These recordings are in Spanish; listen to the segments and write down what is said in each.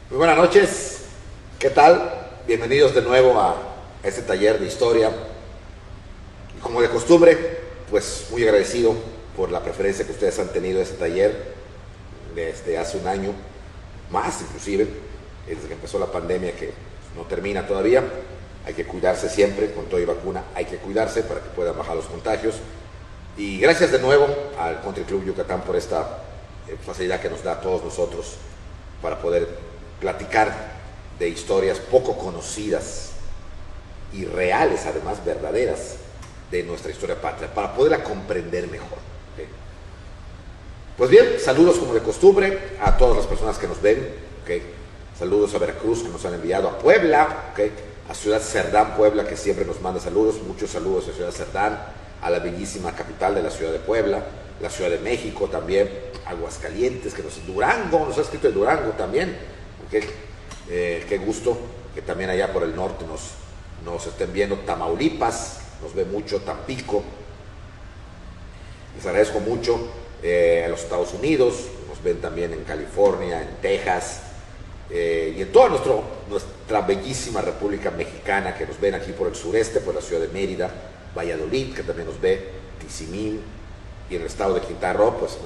Muy buenas noches, ¿qué tal? Bienvenidos de nuevo a este taller de historia. Y como de costumbre, pues muy agradecido por la preferencia que ustedes han tenido a este taller desde hace un año, más inclusive, desde que empezó la pandemia que no termina todavía. Hay que cuidarse siempre, con todo y vacuna hay que cuidarse para que puedan bajar los contagios. Y gracias de nuevo al Country Club Yucatán por esta facilidad que nos da a todos nosotros para poder platicar de historias poco conocidas y reales, además verdaderas, de nuestra historia patria, para poderla comprender mejor. ¿Okay? Pues bien, saludos como de costumbre a todas las personas que nos ven. ¿Okay? Saludos a Veracruz, que nos han enviado, a Puebla, ¿okay? A Ciudad Cerdán, Puebla, que siempre nos manda saludos, muchos saludos a Ciudad Cerdán, a la bellísima capital de la ciudad de Puebla, la Ciudad de México también, Aguascalientes, que Durango, nos ha escrito de Durango también. Okay. Qué gusto que también allá por el norte nos estén viendo. Tamaulipas, nos ve mucho, Tampico. Les agradezco mucho. A los Estados Unidos, nos ven también en California, en Texas, y en toda nuestra bellísima República Mexicana, que nos ven aquí por el sureste, por la ciudad de Mérida, Valladolid, que también nos ve, Tizimín, y en el estado de Quintana Roo, pues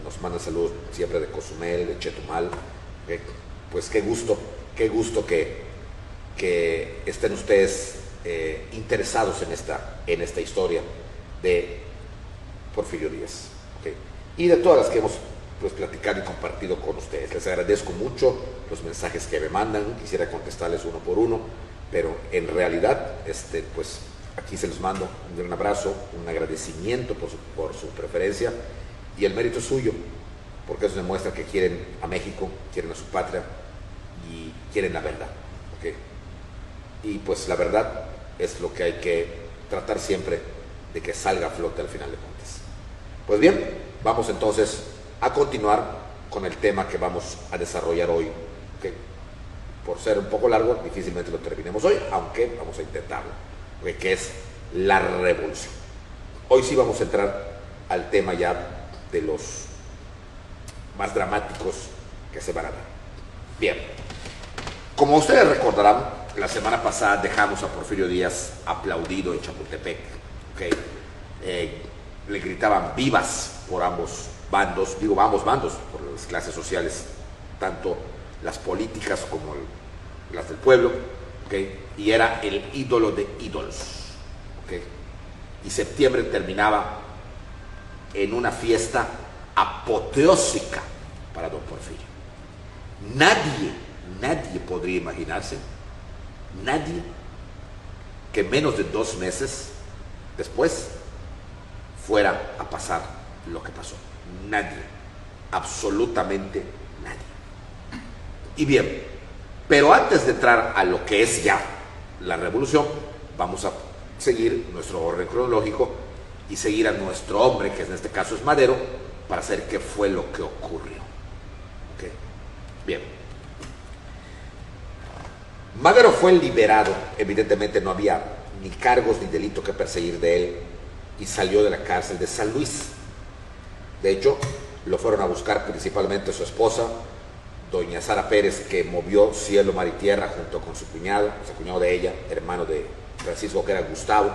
nos mandan saludos siempre de Cozumel, de Chetumal. Okay. Pues qué gusto que estén ustedes interesados en esta historia de Porfirio Díaz. ¿Okay? Y de todas las que hemos pues platicado y compartido con ustedes. Les agradezco mucho los mensajes que me mandan, quisiera contestarles uno por uno, pero en realidad pues aquí se los mando un gran abrazo, un agradecimiento por su preferencia, y el mérito es suyo, porque eso demuestra que quieren a México, quieren a su patria y quieren la verdad. ¿Okay? Y pues la verdad es lo que hay que tratar siempre de que salga a flote al final de cuentas. Pues bien, vamos entonces a continuar con el tema que vamos a desarrollar hoy. ¿Okay? Por ser un poco largo, difícilmente lo terminemos hoy, aunque vamos a intentarlo. ¿Okay? Que es la revolución. Hoy sí vamos a entrar al tema ya de los más dramáticos que se van a dar. Bien, como ustedes recordarán, la semana pasada dejamos a Porfirio Díaz aplaudido en Chapultepec. ¿Okay? Le gritaban vivas por ambos bandos, digo ambos bandos, por las clases sociales, tanto las políticas como las del pueblo. ¿Okay? Y era el ídolo de ídolos. ¿Okay? Y septiembre terminaba en una fiesta apoteósica para don Porfirio. Nadie podría imaginarse, nadie, que menos de 2 meses después fuera a pasar lo que pasó. Nadie, absolutamente nadie. Y bien, pero antes de entrar a lo que es ya la revolución, vamos a seguir nuestro orden cronológico y seguir a nuestro hombre, que en este caso es Madero, para saber qué fue lo que ocurrió. ¿Okay? Bien. Madero fue liberado, evidentemente no había ni cargos ni delito que perseguir de él, y salió de la cárcel de San Luis. De hecho, lo fueron a buscar principalmente su esposa, doña Sara Pérez, que movió cielo, mar y tierra junto con su cuñado de ella, hermano de Francisco, que era Gustavo,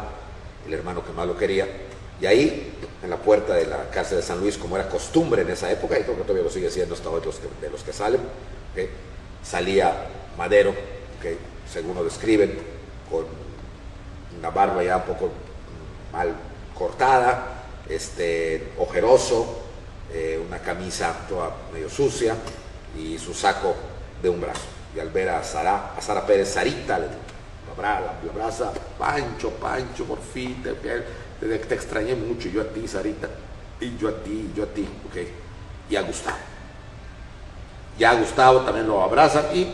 el hermano que más lo quería. Y ahí, en la puerta de la cárcel de San Luis, como era costumbre en esa época, y creo que todavía lo sigue siendo hasta hoy de los que salen, ¿okay? Salía Madero, ¿okay? Según lo describen, con una barba ya un poco mal cortada, ojeroso, una camisa toda medio sucia y su saco de un brazo. Y al ver a Sara Pérez, Sarita, la abraza, Pancho, por fin, te extrañé mucho, yo a ti, Sarita, y yo a ti, ¿okay? Y a Gustavo. Ya a Gustavo también lo abrazan y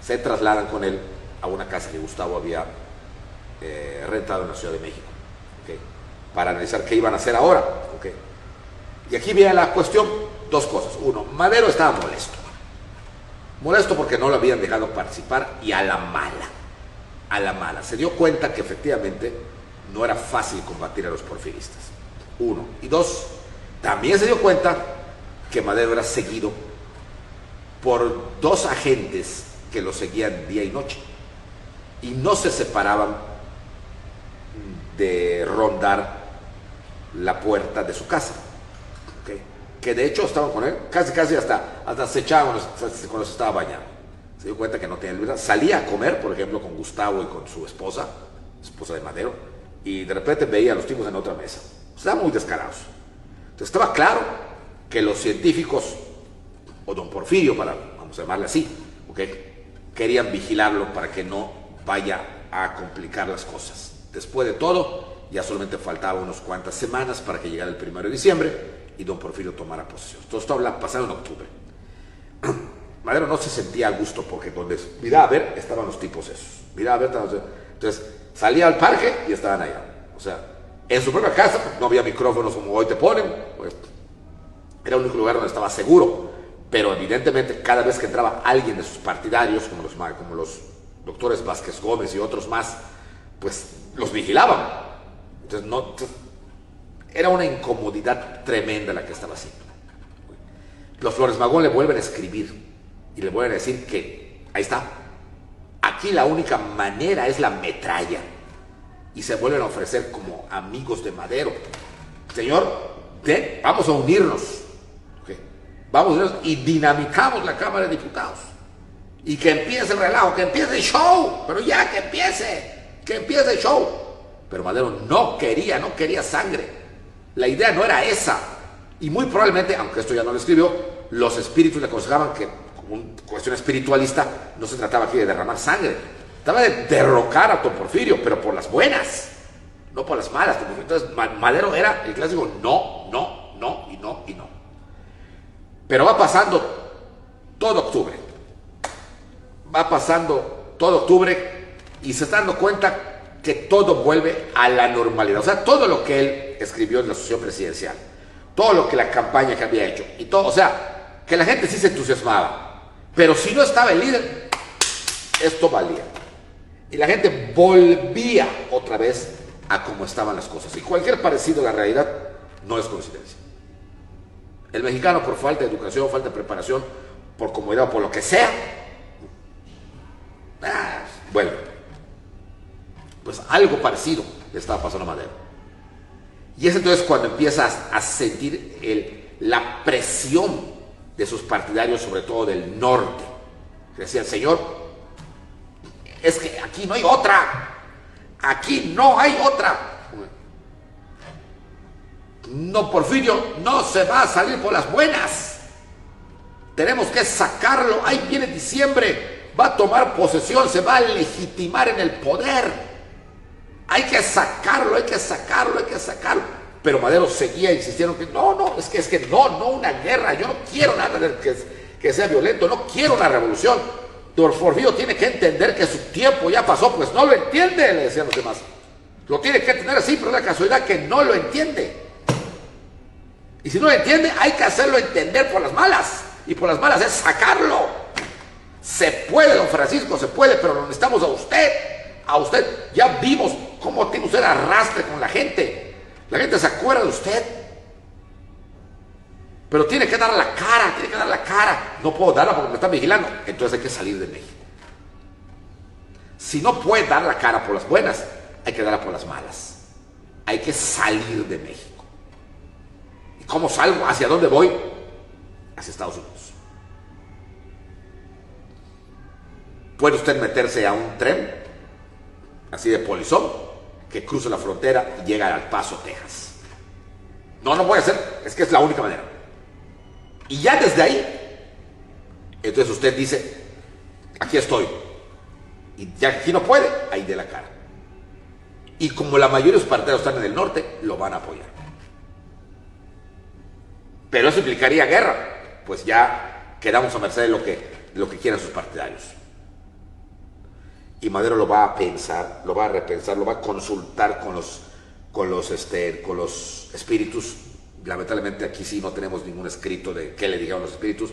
se trasladan con él a una casa que Gustavo había rentado en la Ciudad de México, ¿okay? Para analizar qué iban a hacer ahora. ¿Okay? Y aquí viene la cuestión, dos cosas. Uno, Madero estaba molesto porque no lo habían dejado participar, y a la mala, se dio cuenta que efectivamente no era fácil combatir a los porfiristas. Uno. Y dos, también se dio cuenta que Madero era seguido por dos agentes que lo seguían día y noche y no se separaban de rondar la puerta de su casa, ¿okay? Que de hecho estaban con él casi hasta se echaban cuando se estaba bañando. Se dio cuenta que no tenía libertad, salía a comer, por ejemplo, con Gustavo y con su esposa de Madero, y de repente veía a los tipos en otra mesa. Estaban muy descarados. Entonces estaba claro que los científicos, o don Porfirio, vamos a llamarle así, ¿okay?, querían vigilarlo para que no vaya a complicar las cosas. Después de todo, ya solamente faltaban unas cuantas semanas para que llegara el 1 de diciembre y don Porfirio tomara posesión. Todo esto pasado en octubre. Madero no se sentía a gusto porque donde miraba a ver estaban los tipos esos. Miraba a ver, entonces salía al parque y estaban allá. O sea, en su propia casa no había micrófonos como hoy te ponen, pues, era el único lugar donde estaba seguro. Pero evidentemente cada vez que entraba alguien de sus partidarios, como los doctores Vázquez Gómez y otros más, pues los vigilaban. Entonces era una incomodidad tremenda la que estaba haciendo. Los Flores Magón le vuelven a escribir y le vuelven a decir que ahí está, aquí la única manera es la metralla, y se vuelven a ofrecer como amigos de Madero. Señor, vamos a unirnos, ¿okay? Vamos a unirnos y dinamitamos la Cámara de Diputados y que empiece el relajo, que empiece el show, pero ya que empiece el show. Pero Madero no quería sangre. La idea no era esa. Y muy probablemente, aunque esto ya no lo escribió, los espíritus le aconsejaban que, como una cuestión espiritualista, no se trataba aquí de derramar sangre. Trataba de derrocar a don Porfirio, pero por las buenas, no por las malas. Entonces Madero era el clásico no, y no. Pero va pasando todo octubre. Y se está dando cuenta que todo vuelve a la normalidad. O sea, todo lo que él escribió en la asociación presidencial, todo lo que la campaña que había hecho, y todo, o sea, que la gente sí se entusiasmaba. Pero si no estaba el líder, esto valía. Y la gente volvía otra vez a cómo estaban las cosas. Y cualquier parecido a la realidad no es coincidencia. El mexicano, por falta de educación, falta de preparación, por comodidad o por lo que sea, bueno, pues algo parecido le estaba pasando a Madero. Y es entonces cuando empiezas a sentir la presión de sus partidarios, sobre todo del norte, que decían: señor, es que aquí no hay otra, no, Porfirio no se va a salir por las buenas, tenemos que sacarlo, ahí viene diciembre, va a tomar posesión, se va a legitimar en el poder. Hay que sacarlo. Pero Madero seguía insistiendo que no, es que no una guerra, yo no quiero nada que sea violento, no quiero una revolución. Don Porfirio tiene que entender que su tiempo ya pasó. Pues no lo entiende, le decían los demás. Lo tiene que entender así, pero es la casualidad que no lo entiende. Y si no lo entiende, hay que hacerlo entender por las malas. Y por las malas es sacarlo. Se puede, don Francisco, se puede, pero lo necesitamos a usted. Ya vimos cómo tiene usted arrastre con la gente. La gente se acuerda de usted. Pero tiene que dar la cara. No puedo darla porque me están vigilando. Entonces hay que salir de México. Si no puede dar la cara por las buenas, hay que darla por las malas. Hay que salir de México. ¿Y cómo salgo? ¿Hacia dónde voy? Hacia Estados Unidos. Puede usted meterse a un tren así de polizón, que cruza la frontera y llega al Paso, Texas. No voy a hacer, es que es la única manera. Y ya desde ahí, entonces usted dice: aquí estoy. Y ya que aquí no puede, ahí dé la cara. Y como la mayoría de los partidarios están en el norte, lo van a apoyar. Pero eso implicaría guerra. Pues ya quedamos a merced de lo que quieran sus partidarios. Y Madero lo va a pensar, lo va a repensar, lo va a consultar con los espíritus. Lamentablemente aquí sí no tenemos ningún escrito de qué le dijeron los espíritus.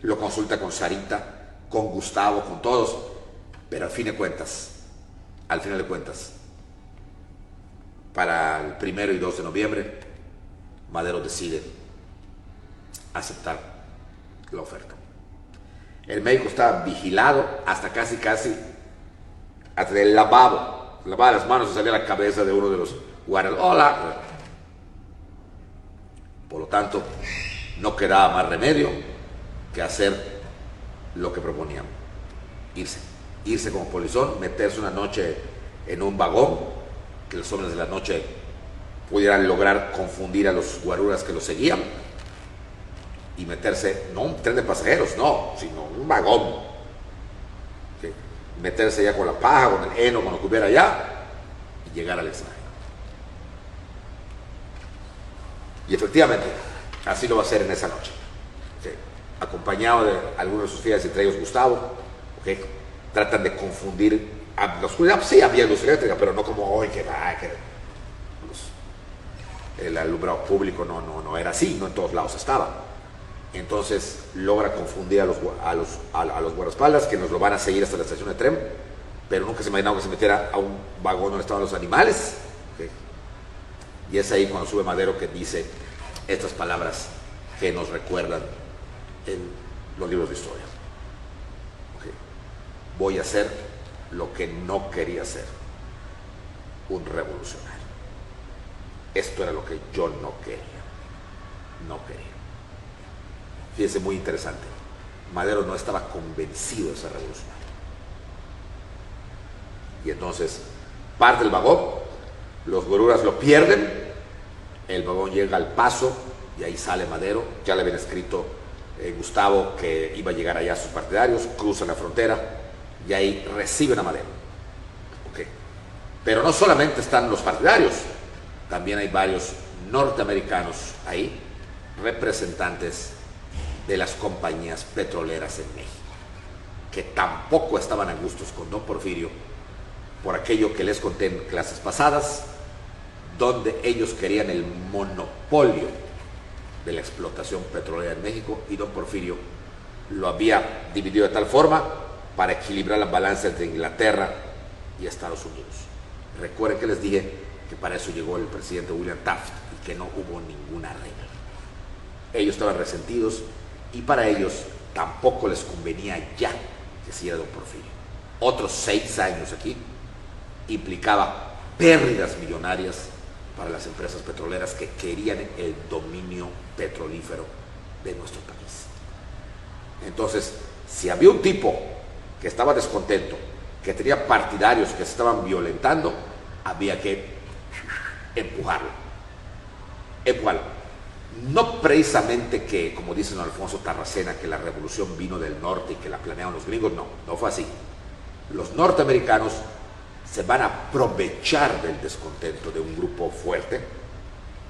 Lo consulta con Sarita, con Gustavo, con todos. Pero al final de cuentas, para el 1 y 2 de noviembre, Madero decide aceptar la oferta. El médico estaba vigilado hasta casi, hasta el lavabo. Lavaba las manos y salía la cabeza de uno de los guardias. ¡Hola! Por lo tanto, no quedaba más remedio que hacer lo que proponían. Irse como polizón, meterse una noche en un vagón, que los hombres de la noche pudieran lograr confundir a los guaruras que los seguían, y meterse, no un tren de pasajeros, no, sino un vagón. ¿Sí? Meterse ya con la paja, con el heno, con lo que hubiera allá, y llegar al extranjero. Y efectivamente, así lo va a hacer en esa noche. ¿Sí? Acompañado de algunos de sus fieles, entre ellos Gustavo, ¿okay? Tratan de confundir a la oscuridad. Sí, había luz eléctrica, pero no como hoy, que el alumbrado público no era así, no en todos lados estaba. Entonces logra confundir a los guardaespaldas, que nos lo van a seguir hasta la estación de tren, pero nunca se imaginaron que se metiera a un vagón donde estaban los animales. ¿Okay? Y es ahí cuando sube Madero que dice estas palabras que nos recuerdan en los libros de historia. ¿Okay? Voy a hacer lo que no quería hacer, un revolucionario. Esto era lo que yo no quería. Fíjense, muy interesante. Madero no estaba convencido de ser revolucionario. Y entonces parte el vagón, los guaruras lo pierden, el vagón llega al Paso y ahí sale Madero. Ya le habían escrito Gustavo que iba a llegar allá a sus partidarios, cruzan la frontera y ahí reciben a Madero. Okay. Pero no solamente están los partidarios, también hay varios norteamericanos ahí, representantes de las compañías petroleras en México, que tampoco estaban a gustos con don Porfirio por aquello que les conté en clases pasadas, donde ellos querían el monopolio de la explotación petrolera en México, y don Porfirio lo había dividido de tal forma para equilibrar las balanzas entre Inglaterra y Estados Unidos. Recuerden que les dije que para eso llegó el presidente William Taft y que no hubo ninguna regla. Ellos estaban resentidos y para ellos tampoco les convenía ya que siguiera don Porfirio. Otros 6 años aquí implicaba pérdidas millonarias para las empresas petroleras que querían el dominio petrolífero de nuestro país. Entonces, si había un tipo que estaba descontento, que tenía partidarios que se estaban violentando, había que empujarlo. No precisamente que, como dice don Alfonso Tarracena, que la revolución vino del norte y que la planearon los gringos. No fue así. Los norteamericanos se van a aprovechar del descontento de un grupo fuerte,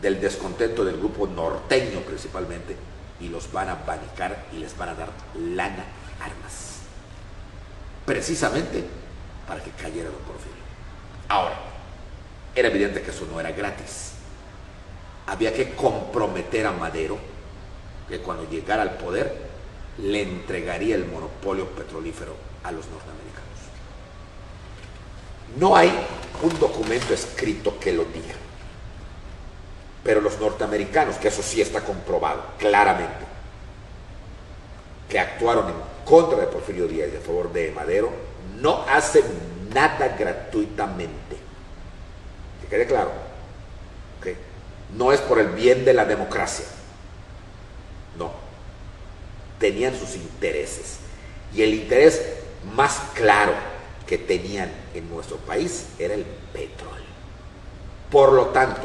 del descontento del grupo norteño principalmente, y los van a abanicar y les van a dar lana, armas, precisamente para que cayera don Porfirio. Ahora, era evidente que eso no era gratis. Había que comprometer a Madero, que cuando llegara al poder le entregaría el monopolio petrolífero a los norteamericanos. No hay un documento escrito que lo diga, pero los norteamericanos, que eso sí está comprobado claramente, que actuaron en contra de Porfirio Díaz y a favor de Madero, no hacen nada gratuitamente. Que quede claro. ¿Okay? No es por el bien de la democracia. No. Tenían sus intereses. Y el interés más claro que tenían en nuestro país era el petróleo. Por lo tanto,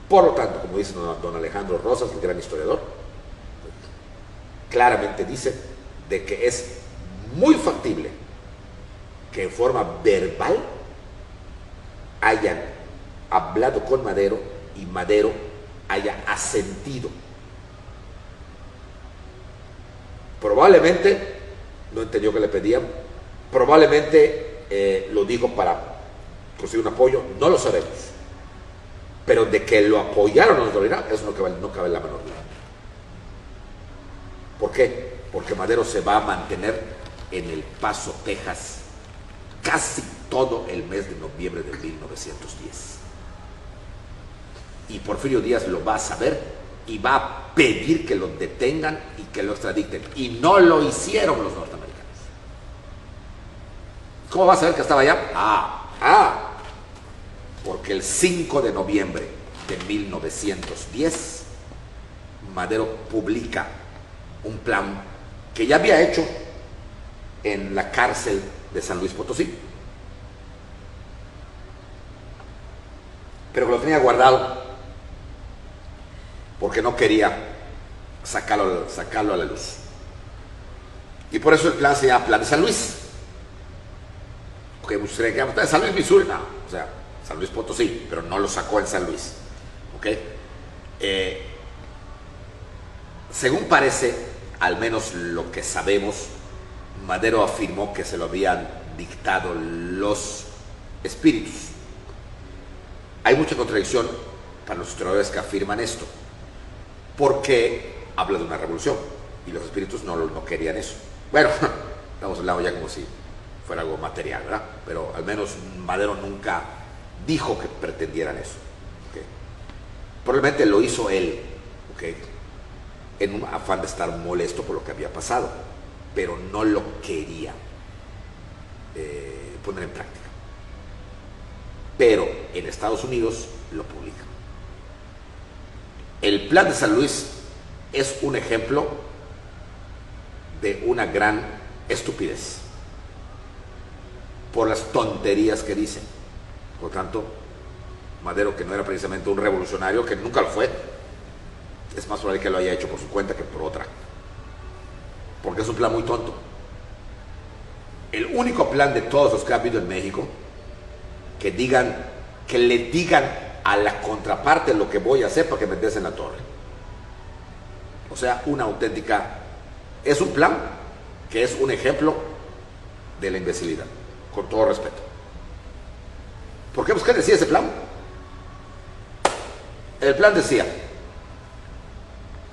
como dice don Alejandro Rosas, el gran historiador, claramente dice de que es muy factible que en forma verbal hayan hablado con Madero y Madero haya asentido. Probablemente no entendió que le pedían, probablemente lo dijo para conseguir un apoyo, no lo sabemos, pero de que lo apoyaron o no lo apoyaron, eso no cabe la menor duda. ¿Por qué? Porque Madero se va a mantener en El Paso, Texas, casi todo el mes de noviembre de 1910. Y Porfirio Díaz lo va a saber y va a pedir que lo detengan y que lo extraditen. Y no lo hicieron los norteamericanos. ¿Cómo vas a saber que estaba allá? Porque el 5 de noviembre de 1910, Madero publica un plan que ya había hecho en la cárcel de San Luis Potosí, pero que lo tenía guardado porque no quería sacarlo a la luz. Y por eso el plan se llama Plan de San Luis. Que usted cree que San Luis, Missouri, no, o sea, San Luis Potosí, pero no lo sacó en San Luis. ¿Ok? Según parece, al menos lo que sabemos, Madero afirmó que se lo habían dictado los espíritus. Hay mucha contradicción para los historiadores que afirman esto, porque habla de una revolución y los espíritus no querían eso. Bueno, estamos hablando ya como si fuera algo material, ¿verdad? Pero al menos Madero nunca dijo que pretendieran eso. ¿Okay? Probablemente lo hizo él, ¿okay? En un afán de estar molesto por lo que había pasado, pero no lo quería poner en práctica. Pero en Estados Unidos lo publican. El Plan de San Luis es un ejemplo de una gran estupidez por las tonterías que dicen. Por tanto, Madero, que no era precisamente un revolucionario, que nunca lo fue, es más probable que lo haya hecho por su cuenta que por otra, porque es un plan muy tonto. El único plan de todos los que ha habido en México que le digan a la contraparte lo que voy a hacer para que me des en la torre. O sea, una auténtica, es un plan que es un ejemplo de la imbecilidad, con todo respeto. ¿Por qué? Pues, ¿qué decía ese plan? El plan decía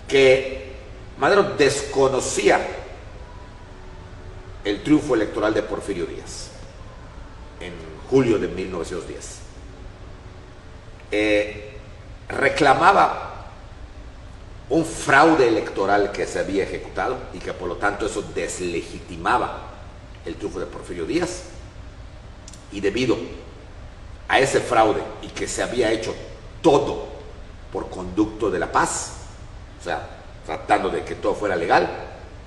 que Madero desconocía el triunfo electoral de Porfirio Díaz en julio de 1910. Reclamaba un fraude electoral que se había ejecutado y que por lo tanto eso deslegitimaba el triunfo de Porfirio Díaz, y debido a ese fraude y que se había hecho todo por conducto de la paz, o sea, tratando de que todo fuera legal,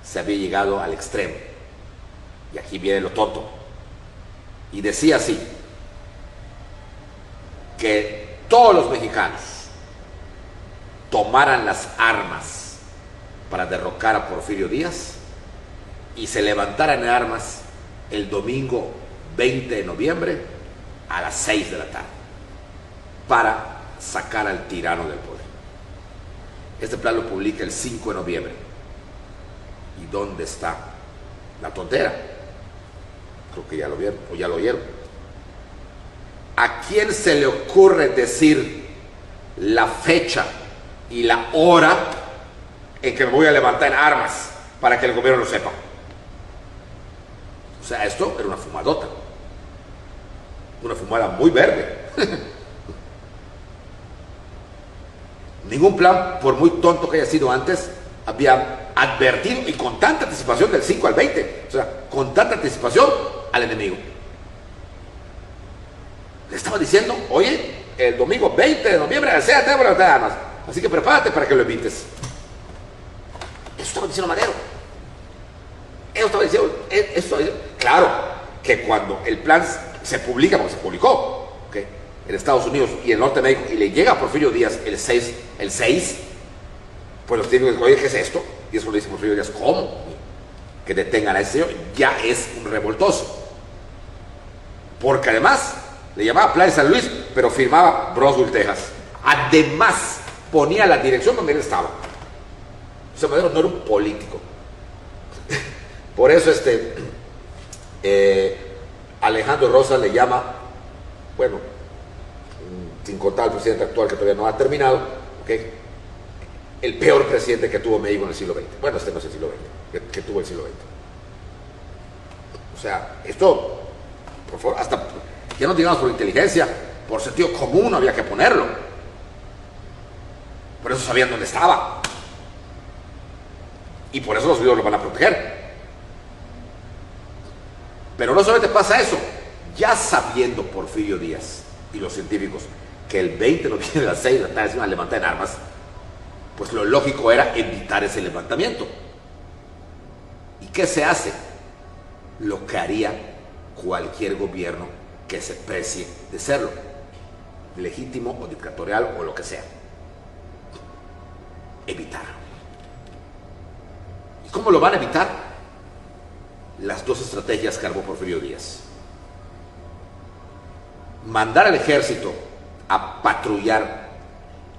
se había llegado al extremo. Y aquí viene lo tonto. Y decía así, que todos los mexicanos tomaran las armas para derrocar a Porfirio Díaz y se levantaran en armas el domingo 20 de noviembre a las 6 de la tarde para sacar al tirano del poder. Este plan lo publica el 5 de noviembre. ¿Y dónde está la tontera? Creo que ya lo vieron, o ya lo oyeron. ¿A quién se le ocurre decir la fecha y la hora en que me voy a levantar en armas para que el gobierno lo sepa? O sea, esto era una fumadota, una fumada muy verde. Ningún plan, por muy tonto que haya sido antes, había advertido, y con tanta anticipación, del 5 al 20, o sea, con tanta anticipación al enemigo. Le estaba diciendo, oye, el domingo 20 de noviembre a las 6 de la tarde voy a armas, así que prepárate para que lo evites. Eso estaba diciendo Madero. Eso estaba diciendo, claro, que cuando el plan se publica, porque se publicó, ¿okay?, en Estados Unidos y en el norte de México, y le llega a Porfirio Díaz el 6, pues los típicos dicen, oye, ¿qué es esto? Y eso le dice Porfirio Díaz, ¿cómo? Que detengan a ese señor, ya es un revoltoso. Porque además le llamaba Plan de San Luis, pero firmaba Brownsville, Texas. Además, ponía la dirección donde él estaba. O sea, Madero no era un político. Por eso Alejandro Rosa le llama, bueno, sin contar al presidente actual que todavía no ha terminado, ¿okay?, el peor presidente que tuvo México en el siglo XX. Bueno, no es el siglo XX, que tuvo el siglo XX. O sea, esto, por favor, hasta, ya no digamos por inteligencia, por sentido común había que ponerlo. Por eso sabían dónde estaba. Y por eso los griegos lo van a proteger. Pero no solamente pasa eso. Ya sabiendo Porfirio Díaz y los científicos que el 20 de noviembre a las 6 de la tarde se iban a levantar en armas, pues lo lógico era evitar ese levantamiento. ¿Y qué se hace? Lo que haría cualquier gobierno que se precie de serlo, legítimo o dictatorial o lo que sea. Evitar. ¿Y cómo lo van a evitar? Las dos estrategias que armó Porfirio Díaz. Mandar al ejército a patrullar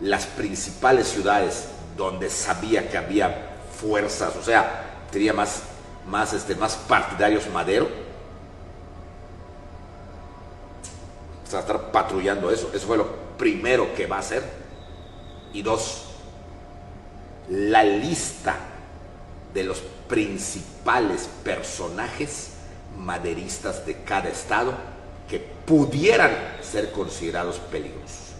las principales ciudades donde sabía que había fuerzas, o sea, tenía más partidarios Madero. O sea, estar patrullando eso. Eso fue lo primero que va a hacer. Y dos, la lista de los principales personajes maderistas de cada estado que pudieran ser considerados peligrosos.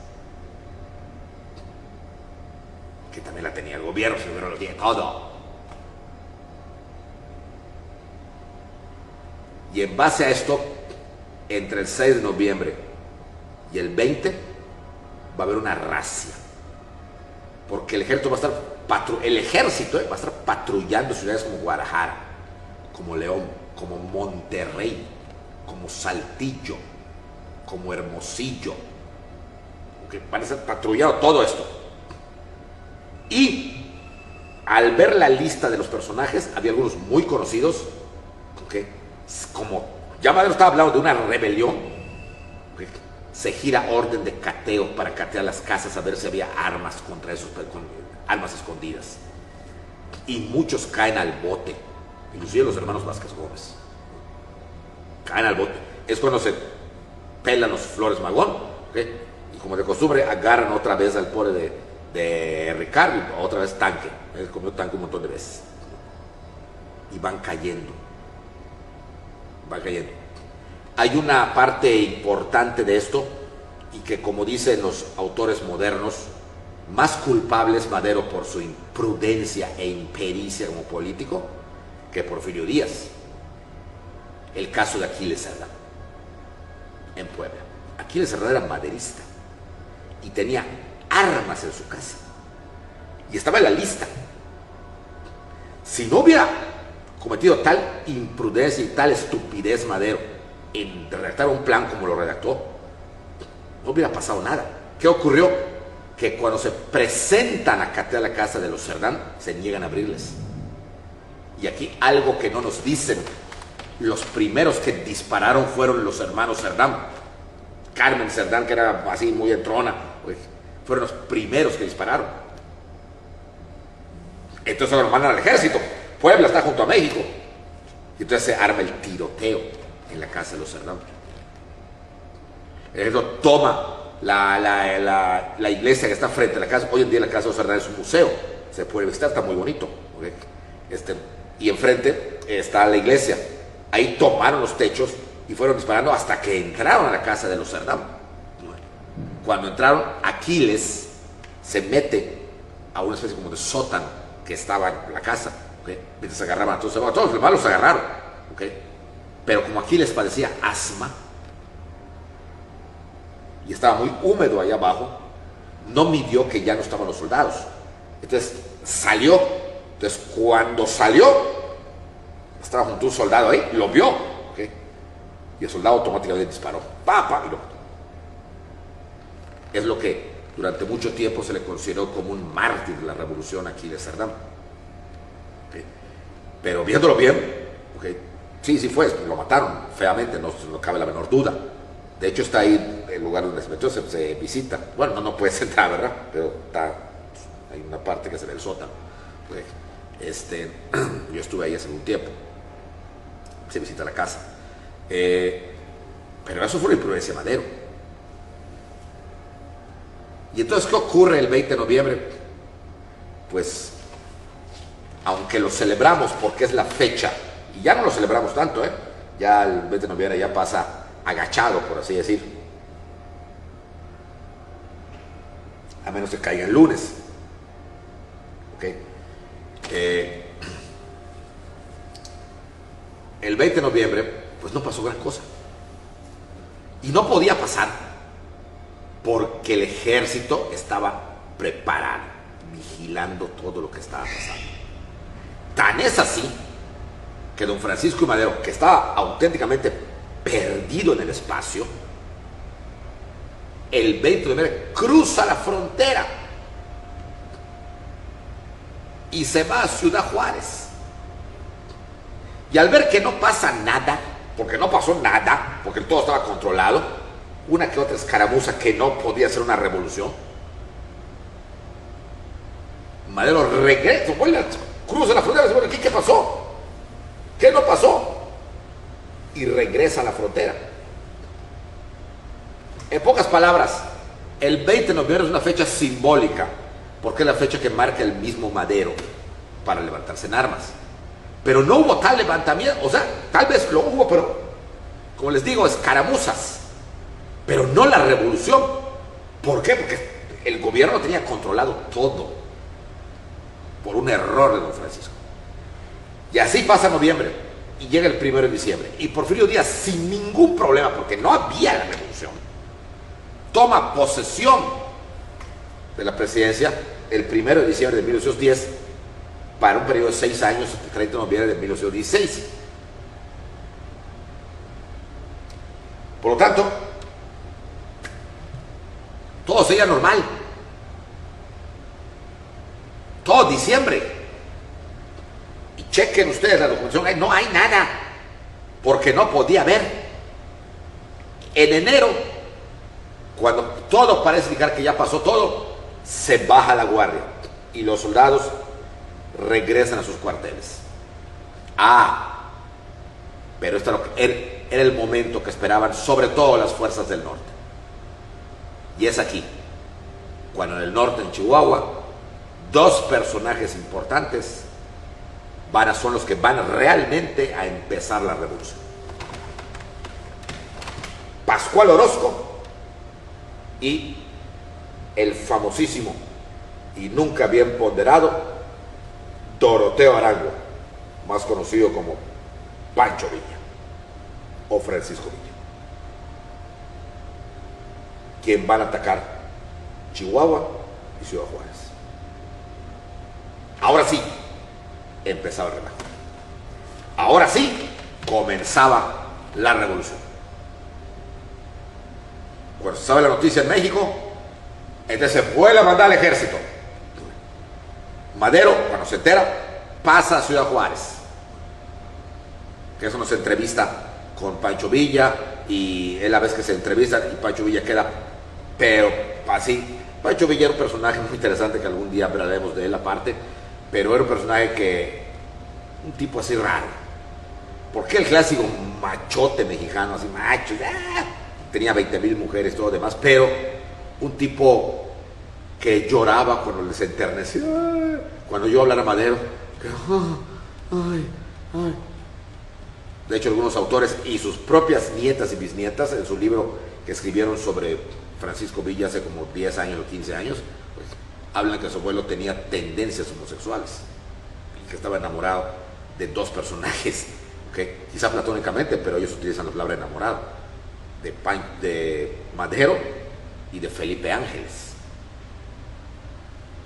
Que también la tenía el gobierno, el gobierno lo tiene todo. Y en base a esto, entre el 6 de noviembre y el 20, va a haber una racia. Porque el ejército va a estar patrullando ciudades como Guadalajara, como León, como Monterrey, como Saltillo, como Hermosillo. Okay, van a estar patrullando todo esto. Y al ver la lista de los personajes, había algunos muy conocidos, okay, como ya Madero estaba hablando de una rebelión, okay, se gira orden de cateo para catear las casas a ver si había armas contra esos, con armas escondidas. Y muchos caen al bote, inclusive los hermanos Vázquez Gómez. Caen al bote. Es cuando se pelan los Flores Magón, ¿okay? Y como de costumbre agarran otra vez al pobre de Ricardo, y otra vez tanque. Él comió tanque un montón de veces. Y van cayendo. Van cayendo. Hay una parte importante de esto, y que, como dicen los autores modernos, más culpable es Madero por su imprudencia e impericia como político que Porfirio Díaz. El caso de Aquiles Cerdán en Puebla. Aquiles Cerdán era maderista y tenía armas en su casa y estaba en la lista. Si no hubiera cometido tal imprudencia y tal estupidez Madero en redactar un plan como lo redactó, no hubiera pasado nada. ¿Qué ocurrió? Que cuando se presentan a catear la casa de los Cerdán, se niegan a abrirles. Y aquí algo que no nos dicen: los primeros que dispararon fueron los hermanos Cerdán. Carmen Cerdán, que era así muy entrona, pues, fueron los primeros que dispararon. Entonces lo mandan al ejército. Puebla está junto a México. Y entonces se arma el tiroteo en la casa de los Cerdán. El ejército toma la iglesia que está frente a la casa. Hoy en día la casa de los Cerdán es un museo. Se puede visitar, está muy bonito. ¿Okay? Y enfrente está la iglesia. Ahí tomaron los techos y fueron disparando hasta que entraron a la casa de los Cerdán. Cuando entraron, Aquiles se mete a una especie como de sótano que estaba en la casa, ¿okay? Mientras se agarraban a todos los demás los agarraron, ¿okay? Pero como Aquiles padecía asma y estaba muy húmedo allá abajo, no midió que ya no estaban los soldados. Entonces salió. Entonces cuando salió, estaba junto a un soldado ahí, lo vio, ¿okay? Y el soldado automáticamente disparó, ¡pa! Y lo mató. Es lo que durante mucho tiempo se le consideró como un mártir de la revolución Aquiles Cerdán. ¿Okay? Pero viéndolo bien, ¿okay? Sí fue, lo mataron feamente, no cabe la menor duda. De hecho está ahí el lugar donde se metió, se visita. Bueno, no puedes entrar, ¿verdad? Pero hay una parte que se ve el sótano. ¿Okay? Yo estuve ahí hace un tiempo. Se visita la casa. Pero eso fue una imprudencia de Madero. Y entonces, ¿qué ocurre el 20 de noviembre? Pues, aunque lo celebramos porque es la fecha, y ya no lo celebramos tanto, ya el 20 de noviembre ya pasa agachado, por así decir, a menos que caiga el lunes. Eh, el 20 de noviembre, pues no pasó gran cosa. Y no podía pasar porque el ejército estaba preparado, vigilando todo lo que estaba pasando. Tan es así que don Francisco I. Madero, que estaba auténticamente perdido en el espacio, el 20 de noviembre cruza la frontera y se va a Ciudad Juárez. Y al ver que no pasa nada, porque no pasó nada, porque todo estaba controlado, una que otra escaramuza que no podía ser una revolución, Madero regresa, cruza la frontera y dice, bueno, ¿aquí qué pasó? ¿Qué no pasó? Y regresa a la frontera. En pocas palabras, el 20 de noviembre es una fecha simbólica, porque es la fecha que marca el mismo Madero para levantarse en armas. Pero no hubo tal levantamiento, o sea, tal vez lo hubo, pero como les digo, escaramuzas, pero no la revolución. ¿Por qué? Porque el gobierno tenía controlado todo por un error de don Francisco. Y así pasa noviembre y llega el 1 de diciembre y Porfirio Díaz, sin ningún problema, porque no había la revolución, toma posesión de la presidencia el 1 de diciembre de 1910 para un periodo de 6 años, el 30 de noviembre de 1916. Por lo tanto, todo sería normal. Todo diciembre. Y chequen ustedes la documentación, no hay nada, porque no podía haber. En enero, cuando todo parece indicar que ya pasó todo, se baja la guardia y los soldados regresan a sus cuarteles. Pero esto era el momento que esperaban sobre todo las fuerzas del norte. Y es aquí, cuando en el norte, en Chihuahua, dos personajes importantes son los que van realmente a empezar la revolución. Pascual Orozco y el famosísimo y nunca bien ponderado Doroteo Arango, más conocido como Pancho Villa o Francisco Villa, quien van a atacar Chihuahua y Ciudad Juárez. Ahora sí, empezaba el relajo. Ahora sí, comenzaba la revolución. Cuando se sabe la noticia en México, entonces se vuelve a mandar al ejército. Madero, cuando se entera, pasa a Ciudad Juárez. Que eso nos entrevista con Pancho Villa, y es la vez que se entrevistan y Pancho Villa queda, pero así. Pancho Villa era un personaje muy interesante que algún día hablaremos de él aparte, pero era un personaje un tipo así raro. Porque el clásico machote mexicano, así macho, tenía 20,000 mujeres, todo lo demás, pero un tipo que lloraba cuando les enternecía, cuando yo hablara Madero, que, De hecho, algunos autores y sus propias nietas y bisnietas, en su libro que escribieron sobre Francisco Villa hace como 10 años o 15 años, pues, hablan que su abuelo tenía tendencias homosexuales y que estaba enamorado de dos personajes, ¿okay? Quizá platónicamente, pero ellos utilizan la palabra enamorado, de Madero y de Felipe Ángeles.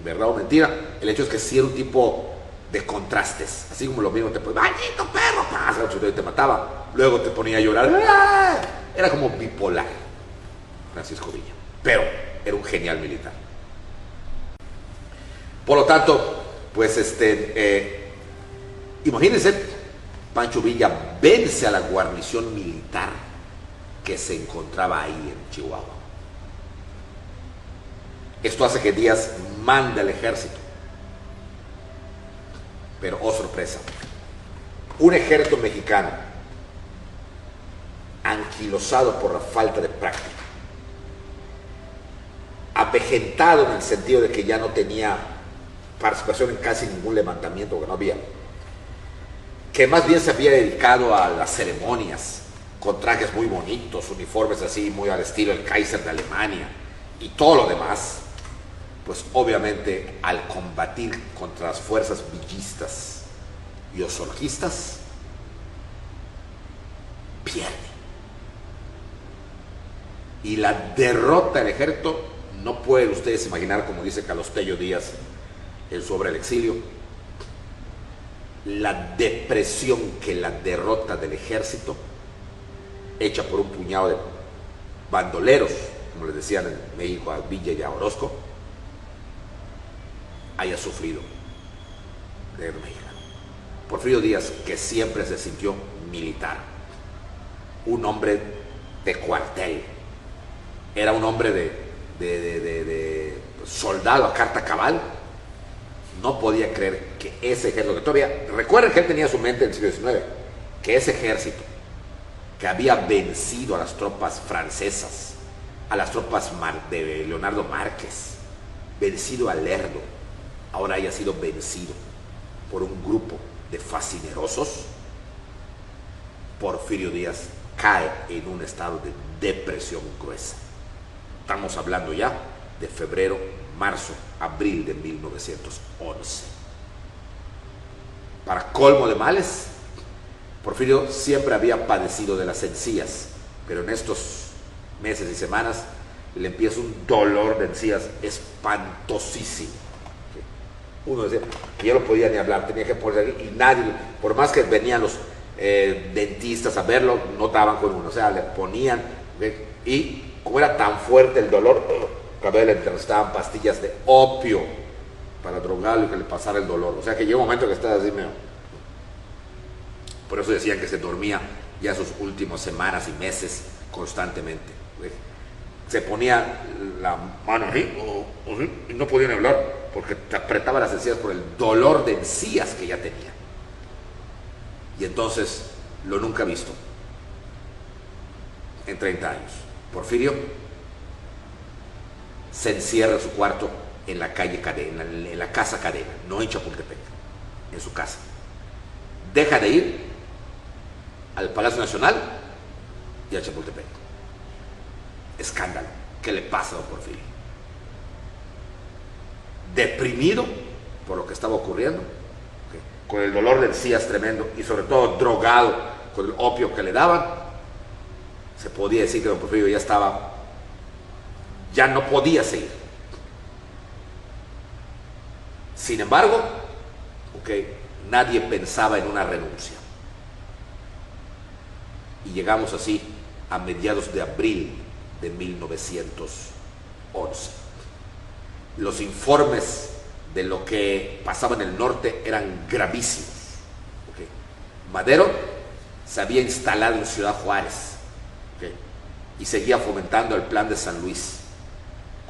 ¿Verdad o mentira? El hecho es que sí era un tipo de contrastes, así como lo mismo te ponía, ¡maldito perro! Pasa, te mataba, luego te ponía a llorar, ¡ah! Era como bipolar Francisco Villa, pero era un genial militar. Por lo tanto, pues imagínense, Pancho Villa vence a la guarnición militar que se encontraba ahí en Chihuahua. Esto hace que Díaz mande al ejército. Pero, oh sorpresa, un ejército mexicano anquilosado por la falta de práctica, avejentado en el sentido de que ya no tenía participación en casi ningún levantamiento, que no había, que más bien se había dedicado a las ceremonias, con trajes muy bonitos, uniformes así, muy al estilo del Kaiser de Alemania, y todo lo demás, pues obviamente al combatir contra las fuerzas villistas y osorquistas, pierde. Y la derrota del ejército, no pueden ustedes imaginar, como dice Carlos Tello Díaz en su obra El exilio, la depresión que la derrota del ejército, hecha por un puñado de bandoleros, como les decían en México a Villa y a Orozco, haya sufrido el gobierno mexicano. Porfirio Díaz, que siempre se sintió militar, un hombre de cuartel, era un hombre de soldado a carta cabal, no podía creer que ese ejército, que todavía, recuerden que él tenía su mente en el siglo XIX, que ese ejército que había vencido a las tropas francesas, a las tropas de Leonardo Márquez, vencido a Lerdo, ahora haya sido vencido por un grupo de fascinerosos. Porfirio Díaz cae en un estado de depresión gruesa. Estamos hablando ya de febrero, marzo, abril de 1911. Para colmo de males, Porfirio siempre había padecido de las encías, pero en estos meses y semanas le empieza un dolor de encías espantosísimo. Uno decía que ya no podía ni hablar, tenía que ponerse aquí, y nadie, por más que venían los dentistas a verlo, no daban con uno, o sea, le ponían, y como era tan fuerte el dolor, cada vez le interrestaban pastillas de opio para drogarlo y que le pasara el dolor. O sea que llega un momento que estaba así medio. Por eso decían que se dormía ya sus últimas semanas y meses constantemente. Se ponía la mano así, y no podían hablar porque te apretaba las encías por el dolor de encías que ya tenía. Y entonces, lo nunca visto en 30 años. Porfirio se encierra en su cuarto en la calle Cadena, en la casa Cadena, no en Chapultepec, en su casa. Deja de ir al Palacio Nacional y a Chapultepec. Escándalo. ¿Qué le pasa a don Porfirio? Deprimido por lo que estaba ocurriendo, con el dolor de encías tremendo y sobre todo drogado con el opio que le daban, se podía decir que don Porfirio ya no podía seguir. Sin embargo, nadie pensaba en una renuncia. Y llegamos así a mediados de abril de 1911. Los informes de lo que pasaba en el norte eran gravísimos. Madero se había instalado en Ciudad Juárez, y seguía fomentando el plan de San Luis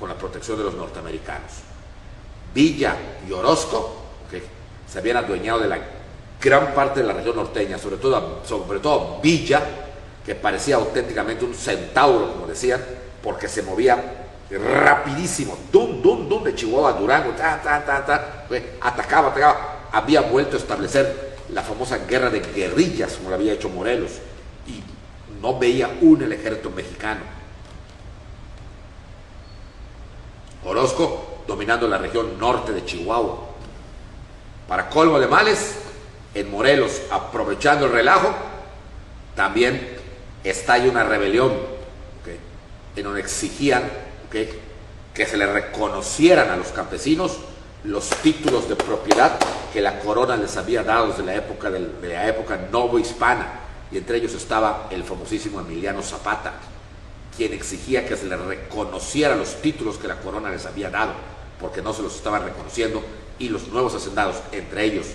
con la protección de los norteamericanos. Villa y Orozco se habían adueñado de la gran parte de la región norteña, sobre todo Villa, que parecía auténticamente un centauro, como decían, porque se movía rapidísimo, de Chihuahua a Durango, atacaba, había vuelto a establecer la famosa guerra de guerrillas, como lo había hecho Morelos, y no veía el ejército mexicano. Orozco dominando la región norte de Chihuahua. Para colmo de males, en Morelos, aprovechando el relajo, también estalla una rebelión, en donde exigían que se le reconocieran a los campesinos los títulos de propiedad que la corona les había dado desde la época novohispana, y entre ellos estaba el famosísimo Emiliano Zapata, quien exigía que se le reconocieran los títulos que la corona les había dado, porque no se los estaban reconociendo, y los nuevos hacendados, entre ellos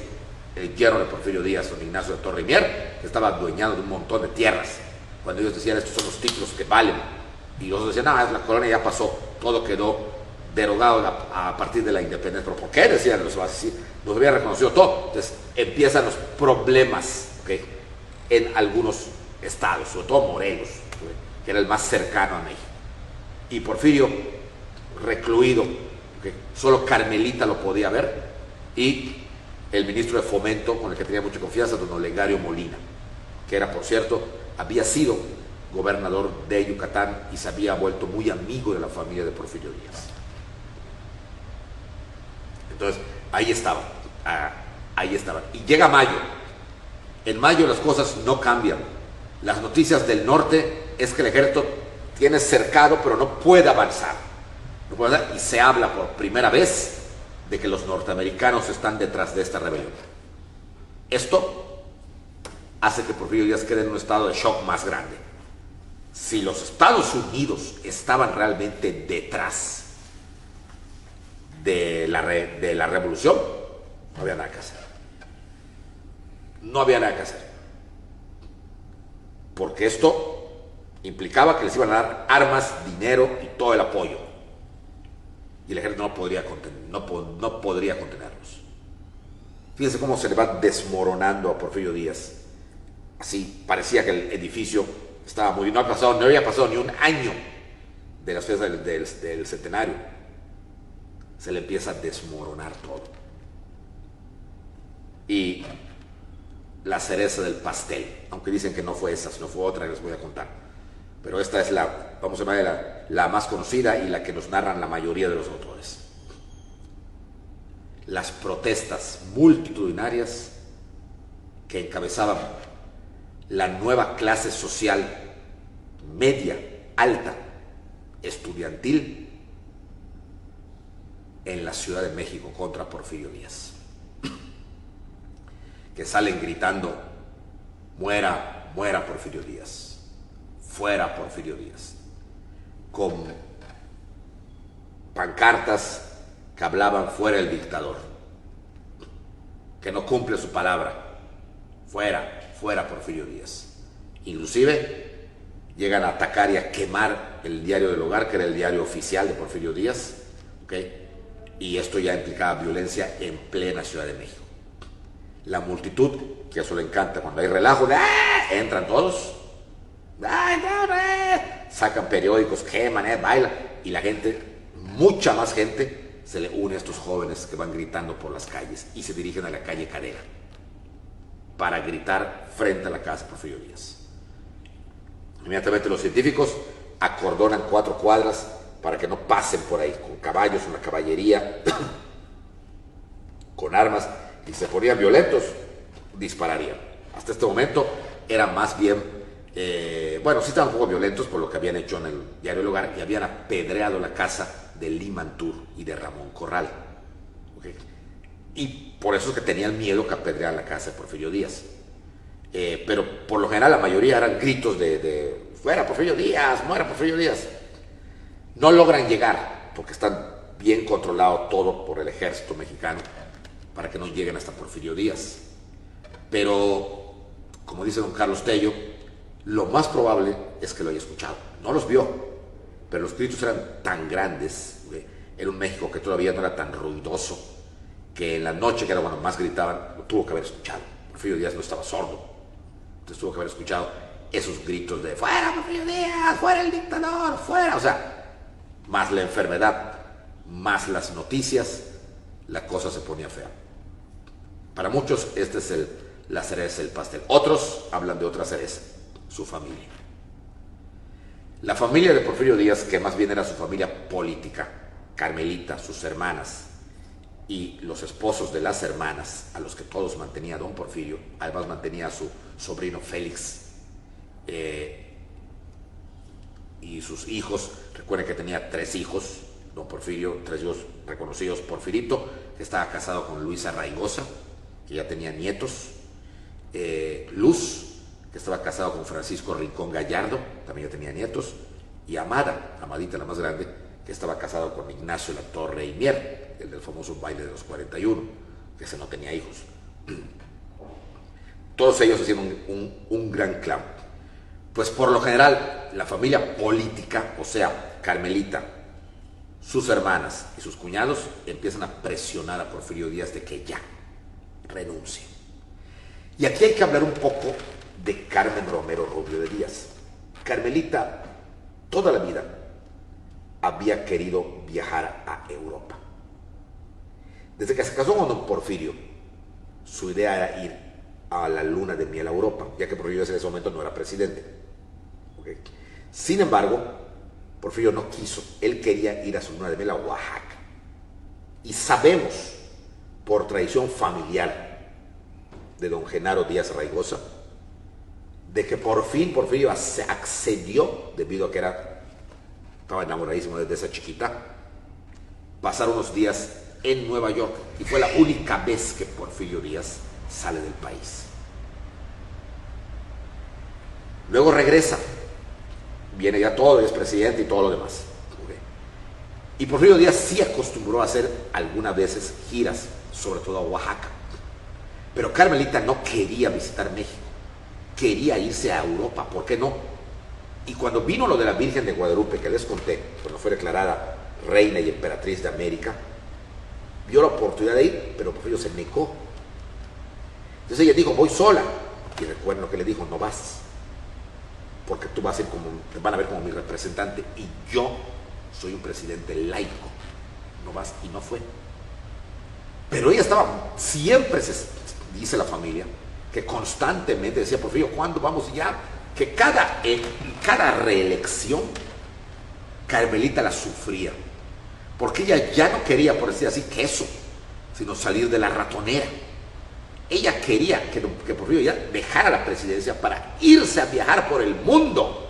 el yerno de Porfirio Díaz, don Ignacio de Torre y Mier, estaba adueñado de un montón de tierras, cuando ellos decían estos son los títulos que valen, y los decían, no, la colonia ya pasó, todo quedó derogado a partir de la independencia. ¿Pero por qué? Decían los había reconocido todo. Entonces empiezan los problemas en algunos estados, sobre todo Morelos, que era el más cercano a México, y Porfirio recluido, solo Carmelita lo podía ver, y el ministro de Fomento, con el que tenía mucha confianza, don Olegario Molina, que era, por cierto, había sido gobernador de Yucatán y se había vuelto muy amigo de la familia de Porfirio Díaz. Entonces, ahí estaban, ahí estaban. Y llega mayo. En mayo las cosas no cambian. Las noticias del norte es que el ejército tiene cercado, pero no puede avanzar. No puede avanzar, y se habla por primera vez de que los norteamericanos están detrás de esta rebelión. Esto hace que Porfirio Díaz quede en un estado de shock más grande. Si los Estados Unidos estaban realmente detrás de la revolución, no había nada que hacer. No había nada que hacer. Porque esto implicaba que les iban a dar armas, dinero y todo el apoyo. Y el ejército no podría contenerlos. Fíjense cómo se le va desmoronando a Porfirio Díaz. Así, parecía que el edificio estaba muy... No había pasado ni un año de las fiestas del centenario. Se le empieza a desmoronar todo. Y la cereza del pastel, aunque dicen que no fue esa, sino fue otra que les voy a contar. Pero esta es vamos a llamar la más conocida y la que nos narran la mayoría de los autores. Las protestas multitudinarias que encabezaban la nueva clase social media, alta, estudiantil en la Ciudad de México contra Porfirio Díaz, que salen gritando: muera, muera Porfirio Díaz, fuera Porfirio Díaz, con pancartas que hablaban: fuera el dictador, que no cumple su palabra, fuera, fuera Porfirio Díaz. Inclusive llegan a atacar y a quemar el Diario del Hogar, que era el diario oficial de Porfirio Díaz, ¿okay? Y esto ya implicaba violencia en plena Ciudad de México. La multitud, que a eso le encanta, cuando hay relajo, entran todos, sacan periódicos, queman, bailan, y la gente, mucha más gente, se le une a estos jóvenes que van gritando por las calles y se dirigen a la calle Cadena para gritar frente a la casa de Porfirio Díaz. Inmediatamente los científicos acordonan 4 cuadras para que no pasen por ahí, con caballos, una caballería, con armas, y se ponían violentos, dispararían. Hasta este momento eran más bien, bueno, sí estaban un poco violentos por lo que habían hecho en el Diario del Hogar y habían apedreado la casa de Limantur y de Ramón Corral. ¿Okay? Y por eso es que tenían miedo que apedrearan la casa de Porfirio Díaz. Pero por lo general la mayoría eran gritos de fuera Porfirio Díaz, muera Porfirio Díaz. No logran llegar porque están bien controlado todo por el ejército mexicano para que no lleguen hasta Porfirio Díaz. Pero, como dice don Carlos Tello, lo más probable es que lo haya escuchado. No los vio, pero los gritos eran tan grandes. Era un México que todavía no era tan ruidoso, que en la noche, que era cuando más gritaban, lo tuvo que haber escuchado. Porfirio Díaz no estaba sordo, entonces tuvo que haber escuchado esos gritos de fuera Porfirio Díaz, fuera el dictador, fuera. O sea, más la enfermedad, más las noticias, la cosa se ponía fea. Para muchos esta es la cereza del pastel. Otros hablan de otra cereza, su familia. La familia de Porfirio Díaz, que más bien era su familia política, Carmelita, sus hermanas y los esposos de las hermanas, a los que todos mantenía don Porfirio, además mantenía a su sobrino Félix, y sus hijos. Recuerden que tenía 3 hijos, don Porfirio, 3 hijos reconocidos: Porfirito, que estaba casado con Luisa Raigosa, que ya tenía nietos; Luz, que estaba casado con Francisco Rincón Gallardo, también ya tenía nietos; y Amada, Amadita la más grande, que estaba casado con Ignacio La Torre y Mier, el del famoso baile de los 41, que ese no tenía hijos. Todos ellos hacían un gran clan. Pues por lo general, la familia política, o sea, Carmelita, sus hermanas y sus cuñados, empiezan a presionar a Porfirio Díaz de que ya renuncie. Y aquí hay que hablar un poco de Carmen Romero Rubio de Díaz. Carmelita, toda la vida, había querido viajar a Europa. Desde que se casó con don Porfirio, su idea era ir a la luna de miel a Europa, ya que Porfirio Díaz en ese momento no era presidente. ¿Okay? Sin embargo, Porfirio no quiso. Él quería ir a su luna de miel a Oaxaca. Y sabemos por traición familiar de don Genaro Díaz Raigosa, de que por fin Porfirio accedió, debido a que estaba enamoradísimo desde esa chiquita, pasar unos días en Nueva York, y fue la única vez que Porfirio Díaz sale del país. Luego regresa, viene ya todo, es presidente y todo lo demás. Y Porfirio Díaz sí acostumbró a hacer algunas veces giras, sobre todo a Oaxaca. Pero Carmelita no quería visitar México, quería irse a Europa, ¿por qué no? Y cuando vino lo de la Virgen de Guadalupe, que les conté, cuando fue declarada reina y emperatriz de América, vio la oportunidad de ir, pero Porfirio se negó. Entonces ella dijo, voy sola. Y recuerden lo que le dijo, no vas, porque tú vas a ir como, te van a ver como mi representante, y yo soy un presidente laico, no vas, y no fue. Pero ella estaba, siempre dice la familia, que constantemente decía, Porfirio, ¿cuándo vamos ya? Que cada reelección, Carmelita la sufría, porque ella ya no quería, por decir así, queso, sino salir de la ratonera. Ella quería que Porfirio ya dejara la presidencia para irse a viajar por el mundo.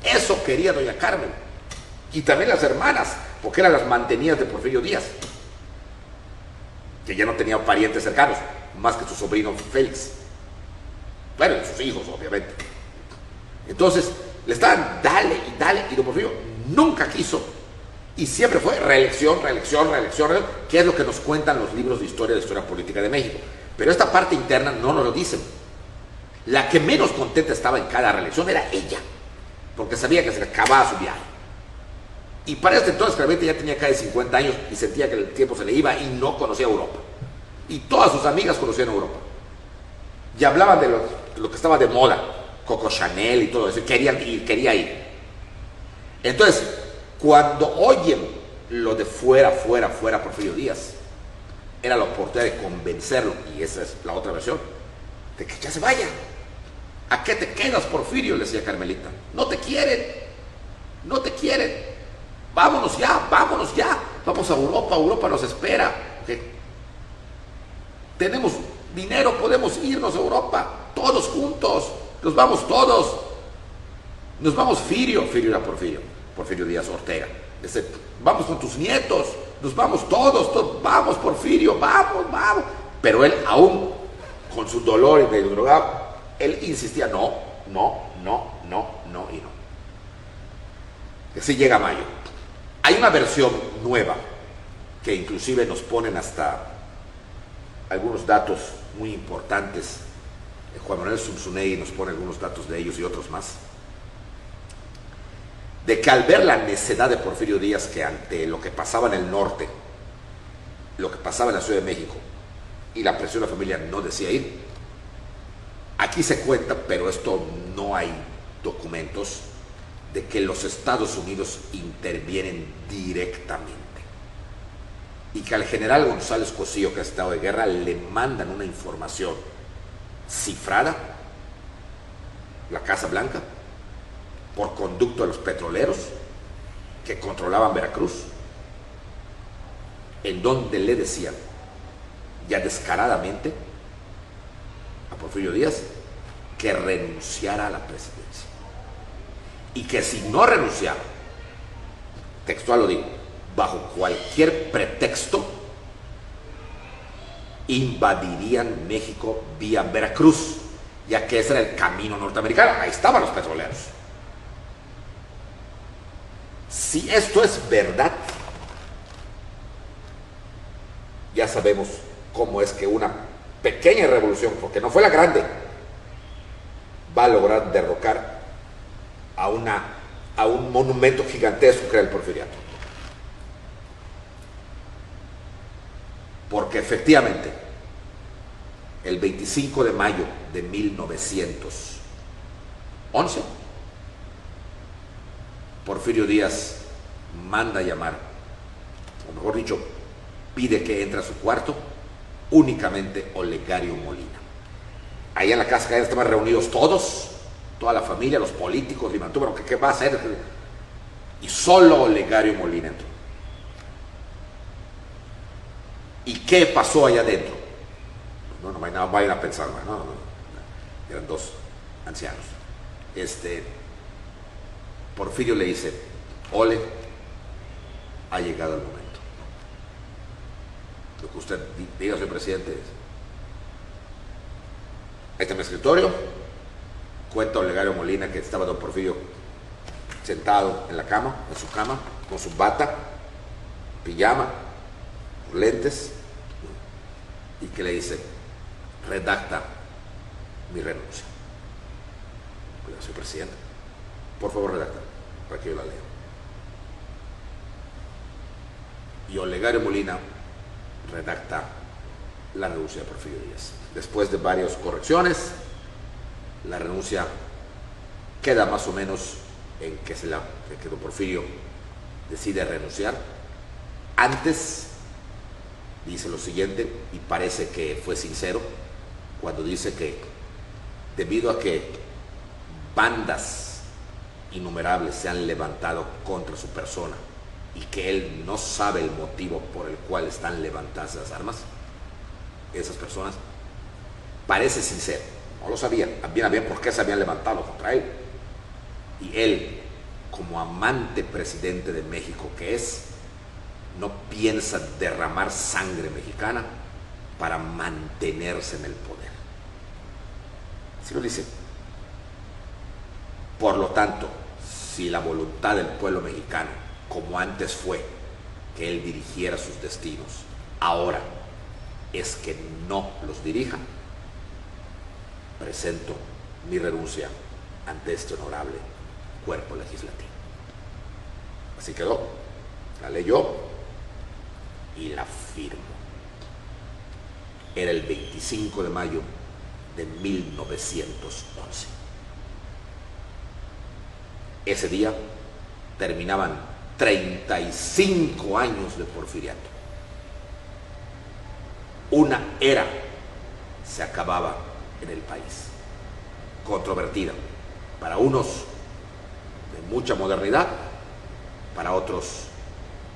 Eso quería doña Carmen. Y también las hermanas, porque eran las mantenidas de Porfirio Díaz, que ya no tenía parientes cercanos, más que su sobrino Félix. Bueno, y sus hijos, obviamente. Entonces, le estaban dale, y don Porfirio nunca quiso, y siempre fue reelección, que es lo que nos cuentan los libros de historia política de México. Pero esta parte interna no nos lo dicen. La que menos contenta estaba en cada reelección era ella, porque sabía que se le acababa su viaje. Y para este entonces, claramente ya tenía casi 50 años y sentía que el tiempo se le iba y no conocía Europa. Y todas sus amigas conocían Europa. Y hablaban de lo que estaba de moda, Coco Chanel y todo eso, y quería ir. Entonces, cuando oyen lo de fuera Porfirio Díaz, era la oportunidad de convencerlo, y esa es la otra versión, de que ya se vaya. ¿A qué te quedas, Porfirio?, le decía Carmelita. No te quieren. Vámonos ya, vamos a Europa, Europa nos espera. ¿Okay? Tenemos dinero, podemos irnos a Europa, todos juntos, nos vamos todos. Nos vamos Firio era Porfirio Díaz Ortega. Vamos con tus nietos, nos vamos todos, vamos Porfirio, vamos. Pero él aún, con su dolor y medio drogado, él insistía, no, y no. Así llega mayo. Hay una versión nueva, que inclusive nos ponen hasta algunos datos muy importantes. Juan Manuel Zunzunegui nos pone algunos datos de ellos y otros más. De que al ver la necedad de Porfirio Díaz, que ante lo que pasaba en el norte, lo que pasaba en la Ciudad de México, y la presión de la familia, no decía ir. Aquí se cuenta, pero esto no hay documentos, de que los Estados Unidos intervienen directamente. Y que al general González Cosío, que ha estado de guerra, le mandan una información cifrada, la Casa Blanca, por conducto de los petroleros que controlaban Veracruz, en donde le decían ya descaradamente a Porfirio Díaz que renunciara a la presidencia, y que si no renunciaba, textual lo digo, bajo cualquier pretexto, invadirían México vía Veracruz, ya que ese era el camino norteamericano, ahí estaban los petroleros. Si esto es verdad, ya sabemos cómo es que una pequeña revolución, porque no fue la grande, va a lograr derrocar a un monumento gigantesco que era el porfiriato. Porque efectivamente, el 25 de mayo de 1911, Porfirio Díaz manda llamar, o mejor dicho, pide que entre a su cuarto únicamente Olegario Molina. Ahí en la casa que estaban reunidos todos, toda la familia, los políticos, y mantuvo, ¿qué va a hacer? Y solo Olegario Molina entró. ¿Y qué pasó allá adentro? No vayan a pensar mal, no. Eran dos ancianos. Porfirio le dice, Ole, ha llegado el momento. Lo que usted diga, señor presidente, es, ahí está mi escritorio, cuenta Olegario Molina que estaba don Porfirio sentado en la cama, en su cama, con su bata, pijama, lentes, y que le dice, redacta mi renuncia. Le digo, señor presidente, por favor redacta, para que yo la lea. Y Olegario Molina redacta la renuncia de Porfirio Díaz. Después de varias correcciones, la renuncia queda más o menos en que don Porfirio decide renunciar. Antes dice lo siguiente, y parece que fue sincero, cuando dice que debido a que bandas innumerables se han levantado contra su persona y que él no sabe el motivo por el cual están levantadas las armas, esas personas, parece sincero, no lo sabían, bien había por qué se habían levantado contra él. Y él, como amante presidente de México que es, no piensa derramar sangre mexicana para mantenerse en el poder. Así lo dice. Por lo tanto, si la voluntad del pueblo mexicano, como antes fue que él dirigiera sus destinos, ahora es que no los dirija, presento mi renuncia ante este honorable cuerpo legislativo. Así quedó, la leyó y la firmó. Era el 25 de mayo de 1911. Ese día terminaban 35 años de porfiriato. Una era se acababa en el país, controvertida, para unos de mucha modernidad, para otros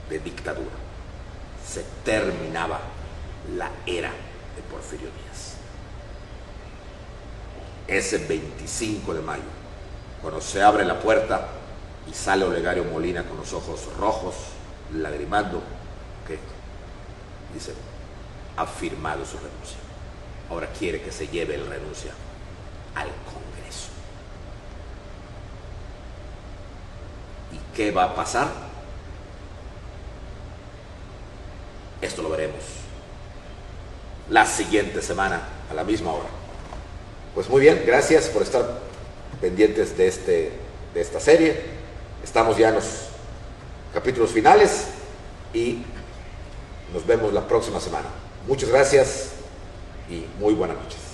de dictadura. Se terminaba la era de Porfirio Díaz. Ese 25 de mayo, cuando se abre la puerta y sale Olegario Molina con los ojos rojos, lagrimando, que dice, ha firmado su renuncia. Ahora quiere que se lleve la renuncia al Congreso. ¿Y qué va a pasar? Esto lo veremos la siguiente semana a la misma hora. Pues muy bien, gracias por estar pendientes de esta serie. Estamos ya en los capítulos finales y nos vemos la próxima semana. Muchas gracias y muy buenas noches.